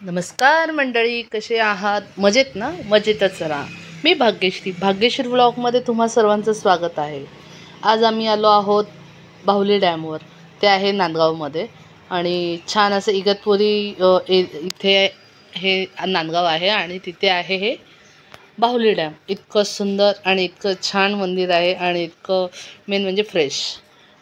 नमस्कार मंडळी, कसे आहात? मजेत ना? मजेतच राहा. मी भाग्यश्री व्लॉगमध्ये तुम्हा सर्वांचं स्वागत आहे. आज आम्ही आलो आहोत बाहुली डॅमवर. ते आहे नांदगावमध्ये आणि छान असं इगतपुरी इथे हे नांदगाव आहे आणि तिथे आहे हे बाहुली डॅम. इतकं सुंदर आणि इतकं छान मंदिर आहे आणि इतकं मेन म्हणजे फ्रेश.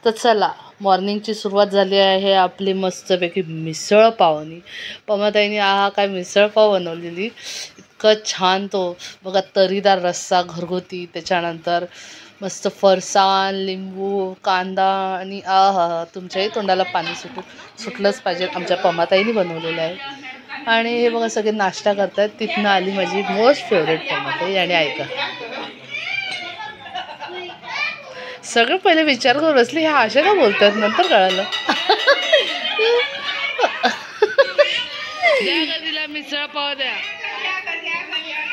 तर चला, मॉर्निंगची सुरुवात झाली आहे आपली मस्तपैकी मिसळ पावनी. पमाताईने काय मिसळ पाव बनवलेली, इतकं छान. तो बघा, तरीदार रस्सा घरगुती, त्याच्यानंतर मस्त फरसाण, लिंबू, कांदा आणि तुमच्याही तोंडाला पाणी सुटलंच पाहिजे. आमच्या पमाताईने बनवलेलं आहे. आणि हे बघा, सगळे नाश्ता करतात. तिथनं आली माझी मोस्ट फेवरेट पमाताई. आणि ऐका, सगळं पहिले विचार करून बसली, ह्या अशा का बोलतात, नंतर कळालं. तिला मिसळ पाव द्या.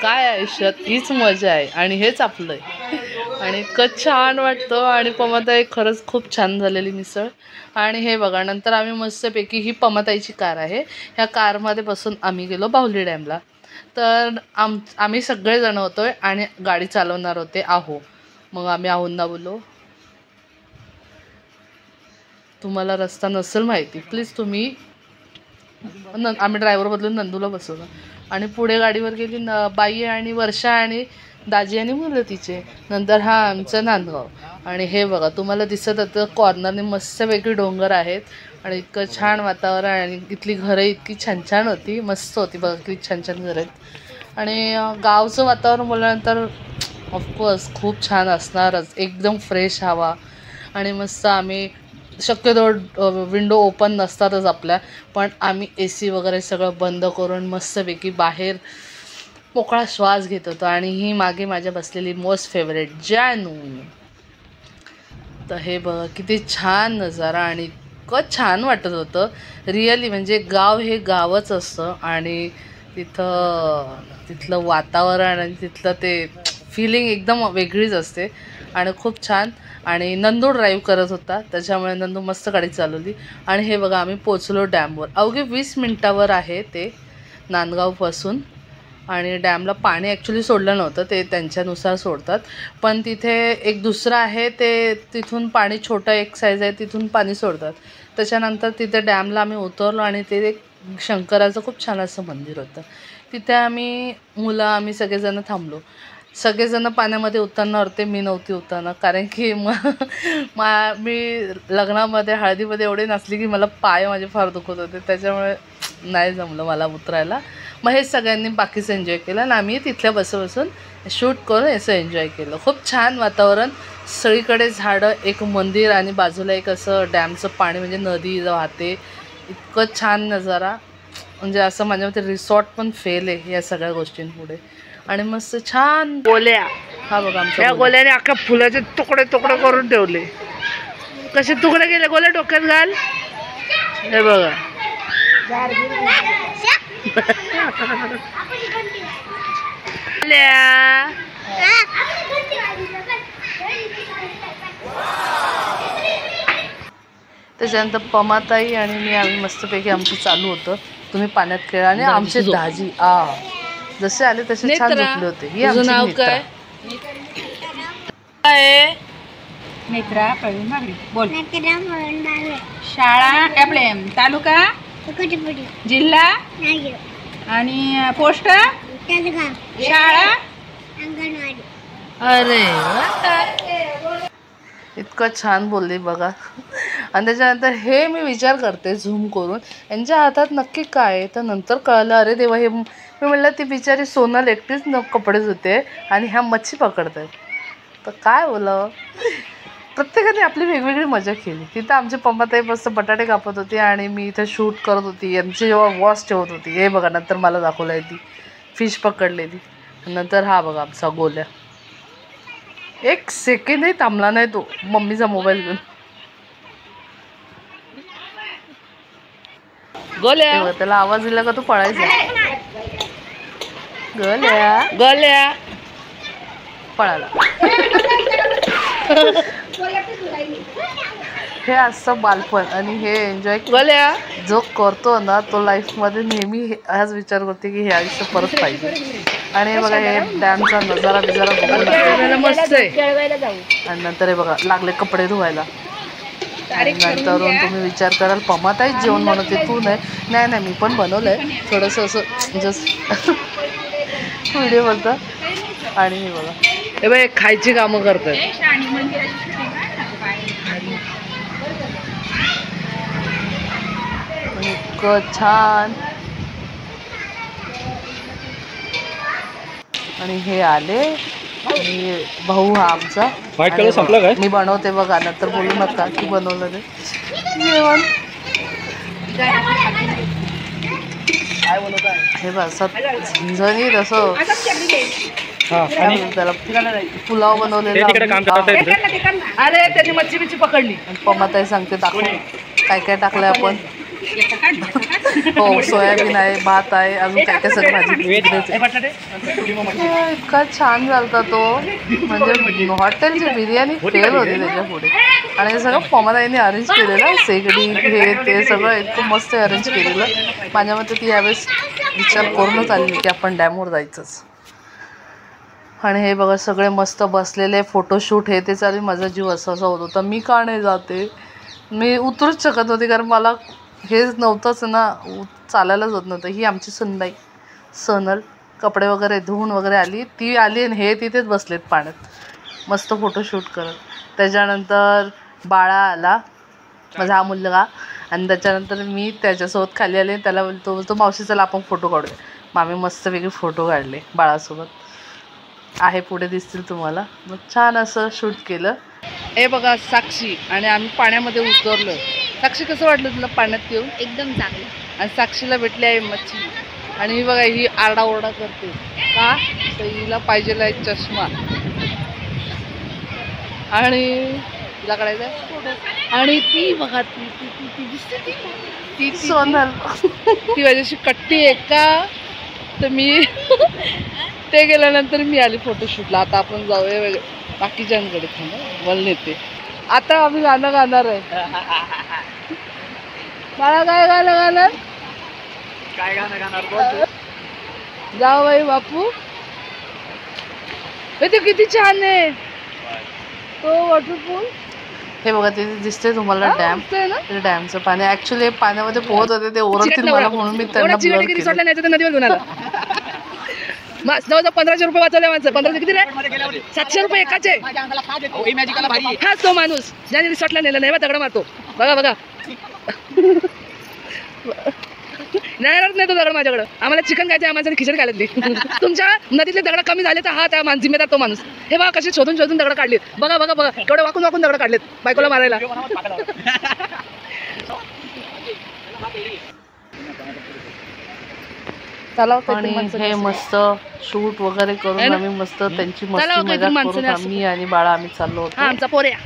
काय आयुष्यात हीच मजा आहे आणि हेच आपलं आहे. आणि इतकं छान वाटतं. आणि पमाताई खरंच खूप छान झालेली मिसळ. आणि हे बघा, नंतर आम्ही मस्तपैकी, ही पमाताईची कार आहे, ह्या कारमध्ये बसून आम्ही गेलो बाहुली डॅमला. तर आम्ही सगळेजण होतोय आणि गाडी चालवणार होते मग आम्ही आहोंना बोललो, तुम्हाला रस्ता नसेल माहिती, प्लीज तुम्ही. आम्ही ड्रायव्हर बदलून नंदूला बसवलं आणि पुढे गाडीवर गेली बाई आणि वर्षा आणि दाजी आणि मुलं तिचे. नंतर हा आमचं नांदगाव. आणि हे बघा, तुम्हाला दिसत होतं कॉर्नरने मस्तपैकी डोंगर आहेत आणि इतकं छान वातावरण. आणि इथली घरं इतकी छान छान होती, मस्त होती बघा, किती छान छान घरं आहेत. आणि गावचं वातावरण बोलल्यानंतर ऑफकोर्स खूप छान असणारच, एकदम फ्रेश हवा. आणि मस्त आम्ही, शक्यतो विंडो ओपन नसतातच आपल्या, पण आम्ही AC वगैरे सगळं बंद करून मस्तपैकी बाहेर मोकळा श्वास घेत होतो. आणि ही मागे माझ्या बसलेली मोस्ट फेवरेट जानू. तर हे बघा, किती छान नजारा आणि इतकं छान वाटत होतं रिअली. म्हणजे गाव हे गावच असतं आणि तिथलं वातावरण आणि तिथलं ते फिलिंग एकदम वेगळीच असते आणि खूप छान. आणि नंदू ड्राईव्ह करत होता, त्याच्यामुळे नंदू मस्त गाडी चालवली. आणि हे बघा, आम्ही पोचलो डॅमवर. अवघे 20 मिनटावर आहे ते नांदगावपासून. आणि डॅमला पाणी ॲक्च्युली सोडलं नव्हतं, ते त्यांच्यानुसार सोडतात. पण तिथे एक दुसरं आहे, ते तिथून पाणी छोटं एक साईज आहे, तिथून पाणी सोडतात. त्याच्यानंतर तिथे डॅमला आम्ही उतरलो आणि ते एक शंकराचं खूप छान असं मंदिर होतं. तिथे आम्ही सगळेजण थांबलो. सगळेजण पाण्यामध्ये उतरणार होते, मी नव्हती उतरणार, कारण की मी लग्नामध्ये हळदीमध्ये एवढी नसली की मला पाय माझे फार दुखत होते, त्याच्यामुळे नाही जमलं मला उतरायला. मग हे सगळ्यांनी बाकीचं एन्जॉय केलं आणि आम्ही तिथल्या बसून शूट करून असं एन्जॉय केलं. खूप छान वातावरण, सगळीकडे झाडं, एक मंदिर आणि बाजूला एक असं डॅमचं पाणी म्हणजे नदी वाहते. इतकं छान नजारा, म्हणजे असं माझ्या मते रिसॉर्ट पण फेल आहे या सगळ्या गोष्टींपुढे. आणि मस्त छान गोल्या, हा बघा, आमच्या गोल्याने अख्ख्या फुलाचे तुकडे तुकडे करून ठेवले. कसे तुकडे केले गोल्या, डोक्यात घाल. हे बघा, त्याच्यानंतर पमाताई आणि मी, आम्ही मस्तपैकी आमचं चालू होतं, तुम्ही पाण्यात खेळा. आणि आमचे दाजी जसे आले तसे छान झोपले होते. ही आमची नाव काय? नेत्रा प्रवीण मागडी. बोल. शाळा आपले तालुका, जिल्हा आणि पोस्ट, शाळा, अंगणवाडी. अरे इतकं छान बोलली बघा. आणि त्याच्यानंतर हे मी विचार करते झूम करून, यांच्या हातात नक्की काय आहे. तर नंतर कळलं, अरे देवा, हे मी म्हणलं, ती बिचारी सोनल एकटीच कपडे धुते आणि ह्या मच्छी पकडत आहेत. तर काय बोलावं, प्रत्येकाने आपली वेगवेगळी मजा केली. तिथं आमची पमाताई मस्त बटाटे कापत होती आणि मी इथं शूट करत होती, यांची जेव्हा वॉच ठेवत होती. हे बघा, नंतर मला दाखवलं आहे ती फिश पकडलेली. नंतर हा बघा आमचा गोल्या, एक सेकंडही थांबला नाही तो मम्मीचा मोबाईल घेऊन. गोल्या, त्याला आवाज दिला का तू पळायचा. गोल्या पळाला. हे असतं बालपण आणि हे एन्जॉय जो करतो ना तो लाईफमध्ये नेहमी हाच विचार करते की हे आयुष्य परत पाहिजे. आणि हे बघा हे डॅमचा नजारा बिजारा बघून मस्त आहे. आणि नंतर हे बघा लागले कपडे धुवायला. आणि नंतरून तुम्ही विचार कराल पमाताईच जेवण बनवते तू नाही नाही मी पण बनवलंय थोडंसं असं जस्ट व्हिडिओ बघता. आणि हे बघा हे बघ खायची कामं करतात. इतकं छान. आणि हे आले आणि भाऊ हा आमचा मी बनवते बघा नंतर बोलू नका की बनवलं ते जेवण. हे बघ असं झणझणीत असं त्याला पुलाव बनवलेला. अरे त्यांनी मच्छी बिच्छी पकडली. पमाताई सांगते दाखव काय काय टाकलंय आपण. हो सोयाबीन आहे भात आहे अजून काय काय सगळं भाजी. इतका छान झालता तो म्हणजे हॉटेलची बिर्याणी फेल होती त्याच्या पुढे. आणि हे सगळं पमाताईने अरेंज केलेलं शेगडी हे ते सगळं इतकं मस्त अरेंज केलेलं. माझ्या मते ती यावेळेस विचार करूनच आली की आपण डॅमवर जायचंच. आणि हे बघा सगळे मस्त बसलेले फोटोशूट हे ते चालू. माझा जीव असा होत होता मी का नाही जाते. मी उतरूच शकत होती कारण मला हेच नव्हतंच ना चालायलाच होत नव्हतं. ही आमची सुनबाई सोनल कपडे वगैरे धुवून वगैरे आली ती आली आणि हे तिथेच बसलेत पाण्यात मस्त फोटोशूट करत. त्याच्यानंतर बाळा आला माझा हा मुलगा आणि त्याच्यानंतर मी त्याच्यासोबत खाली आले. त्याला बोलतो मावशी चला आपण फोटो काढूया. मग आम्ही मस्तपैकी फोटो काढले बाळासोबत. आहे पुढे दिसतील तुम्हाला. मग छान असं शूट केलं. हे बघा साक्षी आणि आम्ही पाण्यामध्ये उतरलो. साक्षी कसं वाटलं तुला पाण्यात येऊन. एकदम चांगलं. आणि साक्षीला भेटली आहे मच्छी. आणि ही बघा ही आरडाओरडा करते का तर हिला पाहिजेला आहे चष्मा. आणि तिला काढायचा आहे फोटो. आणि ती बघा ती ती ती ती दिसते ती सोनल ती माझ्याशी कट्टी आहे का. तर मी ते गेल्यानंतर मी आली फोटोशूटला. आता आपण जाऊया बाकीच्यांकडे थांबा मला नेते. आता आम्ही गाणं गाणार आहे. मला काय गाणं गाणार काय गाणं गाणार जाऊ बाई बापू. ते किती छान आहे तो वॉटरफॉल. हे बघा तिथे दिसते तुम्हाला डॅम. ते डॅमचं पाणी ऍक्च्युली पाण्यामध्ये पोहत होते ते ओरडतील मला म्हणून मी त्यांना ब्लर केलं. जवळजवळ 1500 रुपये वाचवले माणसं. 1500 किती रे 700 रुपये एकाचे. हाच तो माणूस ज्याने रिसॉर्टला नेलं नाही दगड मारतो बघा बघा. नाही तो दगड माझ्याकडं. आम्हाला चिकन खायचं आम्हाला खिचडी खायला. तुमच्या नदीतले दगड कमी झाले तर हा त्या जिम्मेदार तो माणूस. हे बघा कसे शोधून शोधून दगड काढलेत. बघा बघा बघा केवढे वाकून वाकून दगड काढलेत बायकोला मारायला. आणि हे मस्त शूट वगैरे करून आम्ही मस्त त्यांची मस्ती मजा करून आम्ही आणि बाळा आम्ही चाललो होतो. आमचा पोऱ्या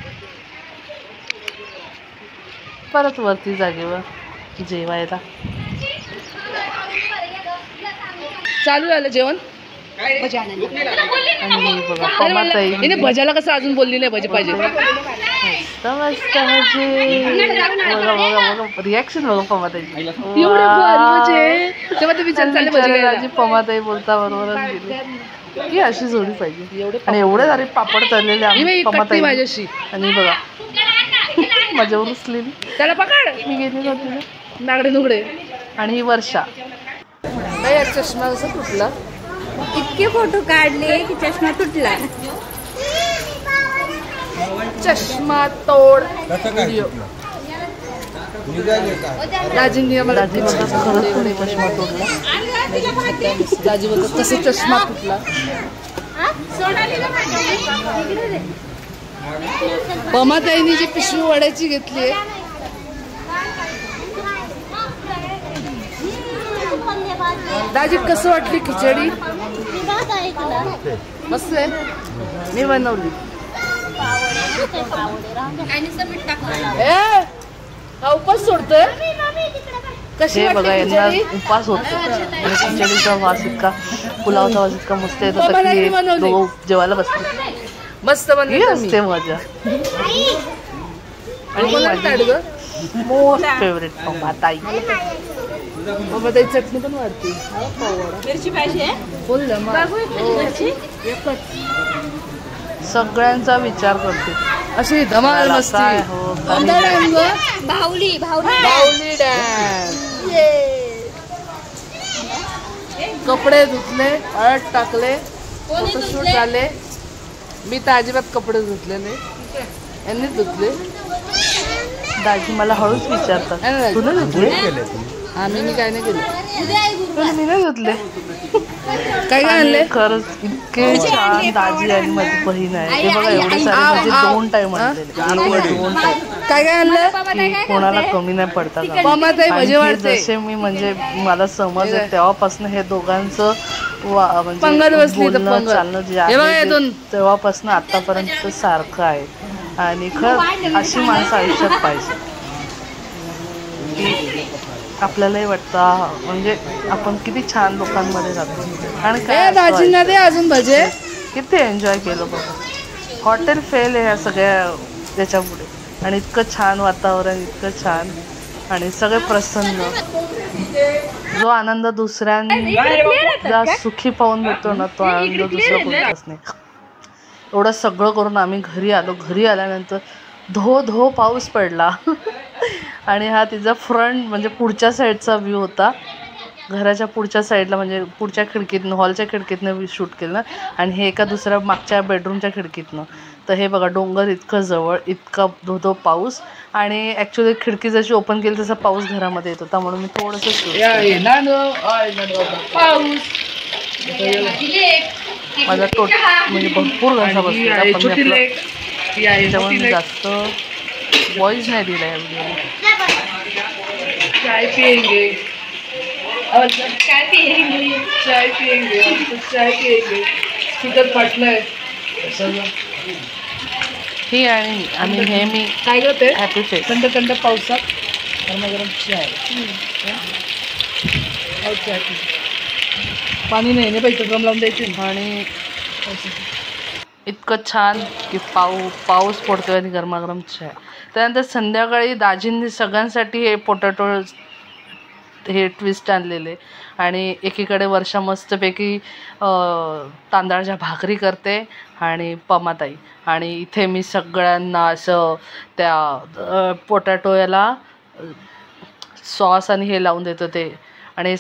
परत वरती जागेवर जेवायला. चालू झालं जेवण. आणि बघा पमाताई भजाला कसं अजून बोलली नाही भजी पाहिजे. मस्त मस्त भजी बघा बघा बघा रिॲक्शन बघा पमाताई. तेव्हा ते विचार चालले पमाताई बोलता बरोबरच गेली की अशी जोडी पाहिजे. आणि एवढे सारे पापड तळलेले पमाताई माझ्याशी. आणि बघा माझ्यावर उचलेली त्याला पकड मी गेली होती नागडे नुगडे. आणि ही वर्षा काय चष्मा कसं तुटला. इतके फोटो काढले की चष्मा तुटला. चष्मा तोड व्हिडिओ दाजींनी आम्हाला चष्मा तोडला. दाजी बोलतात कसं चष्मा तुटला. पमाताईनी जी पिशवी वड्याची घेतली दाजी कसं वाटली खिचडी. मस्त आहे मी बनवली. हा उपास सोडतोय कशी बघा यांना उपास होतो. खिचडीचा वास इतका पुलावचा वास इतका मस्त येत होता की जेवायला बसले. मस्त बनली असते मजा. मोस्ट फेवरेट पमाताई. बाबा ताई चटणी पण वाढते. मिरची पाहिजे बोललं मग मिरची सगळ्यांचा विचार करते. अशी धमाल मस्ती. काय हो भावली बाहुली डॅम. कपडे धुतले, हळद टाकले, फोटोशूट झाले. मी तर अजिबात कपडे धुतले नाही, यांनीच धुतले. दाजी मला हळूच विचारतात नाही, नाही. तुला धुतले? मी काय नाही केलं. पण मी नाही धुतले. काय काय आणले? खरंच इतके छान दाजी आणि माझी बहीण आहे. हे बघा एवढे सारे म्हणजे 2 टाइम आणलेले. 2 टाइम काय काय आणलं? की कोणाला कमी नाही पडता का. पमाताई आणि भजी हे वाढते. जसे मी म्हणजे मला समज आहे तेव्हापासून हे दोघांचं पंगत म्हणजे बसली तर बोलणं पंगत. चालणं जे हे बघा आहे यातून. ते तेव्हापासून आतापर्यंत सारखं आहे. आणि खरं अशी माणसं आयुष्यात पाहिजे की आपल्यालाही वाटतं म्हणजे आपण किती छान लोकांमध्ये राहतो. आणि काय दाजींना दे अजून भजे. किती एन्जॉय केलं बघा. हॉटेल फेल आहे ह्या सगळ्या त्याच्यापुढे. आणि इतकं छान वातावरण, इतकं छान आणि सगळे प्रसन्न. जो आनंद दुसऱ्यांना सुखी पाहून भेटतो ना तो आनंद दुसरा कोणताच नाही. एवढं सगळं करून आम्ही घरी आलो. घरी आल्यानंतर धो पाऊस पडला. आणि हा तिचा फ्रंट म्हणजे पुढच्या साईडचा व्ह्यू होता. घराच्या पुढच्या साईडला म्हणजे पुढच्या खिडकीतनं, हॉलच्या खिडकीतनं शूट केलं. आणि हे एका दुसऱ्या मागच्या बेडरूमच्या खिडकीतनं. तर हे बघा डोंगर इतकं जवळ, इतका धो पाऊस. आणि ॲक्च्युली खिडकी जशी ओपन केली तसा पाऊस घरामध्ये येत होता म्हणून मी थोडंसं पाऊस. माझा म्हणजे भरपूर घसा बसलेला. पण मी त्याच्यामुळे मी जास्त वॉइस नाही दिला या व्हिडिओला. चाय पिएंगे, चाय पिएंगे. स्पीकर फाटलाय. ही आणि आम्ही नेहमी काय करते? Happy face. थंड पावसात गरम चाय. पाणी नाही पाहिजे, ड्रम लावून द्यायचे. आणि इतकं छान की पाऊस पडतोय आणि गरमागरम चाय. त्यानंतर संध्याकाळी दाजींनी सगळ्यांसाठी हे पोटॅटो हे ट्विस्ट आणलेले. आणि एकीकडे वर्षा मस्तपैकी तांदळाच्या भाकरी करते आणि पमाताई. आणि इथे मी सगळ्यांना असं त्या पोटॅटो याला सॉस आणि हे लावून देत होते. आणि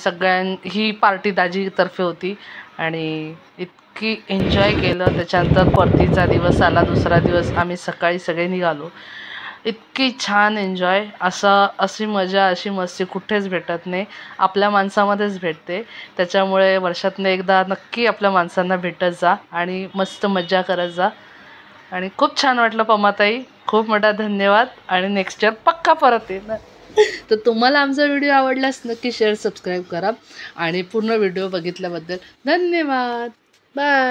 ही पार्टी दाजीतर्फे होती. आणि इतकी एन्जॉय केलं. त्याच्यानंतर परतीचा दिवस आला, दुसरा दिवस आम्ही सकाळी सगळे निघालो. इतकी छान एन्जॉय. अशी मजा, अशी मस्ती कुठेच भेटत नाही. आपल्या माणसामध्येच भेटते. त्याच्यामुळे वर्षातनं एकदा नक्की आपल्या माणसांना भेटत जा आणि मस्त मजा करत जा. आणि खूप छान वाटलं पमाताई. खूप मोठा धन्यवाद. आणि नेक्स्ट इयर पक्का परत येईन. तर तुम्हाला आमचा व्हिडिओ आवडल्यास नक्की शेअर, सबस्क्राईब करा. आणि पूर्ण व्हिडिओ बघितल्याबद्दल धन्यवाद. बाय.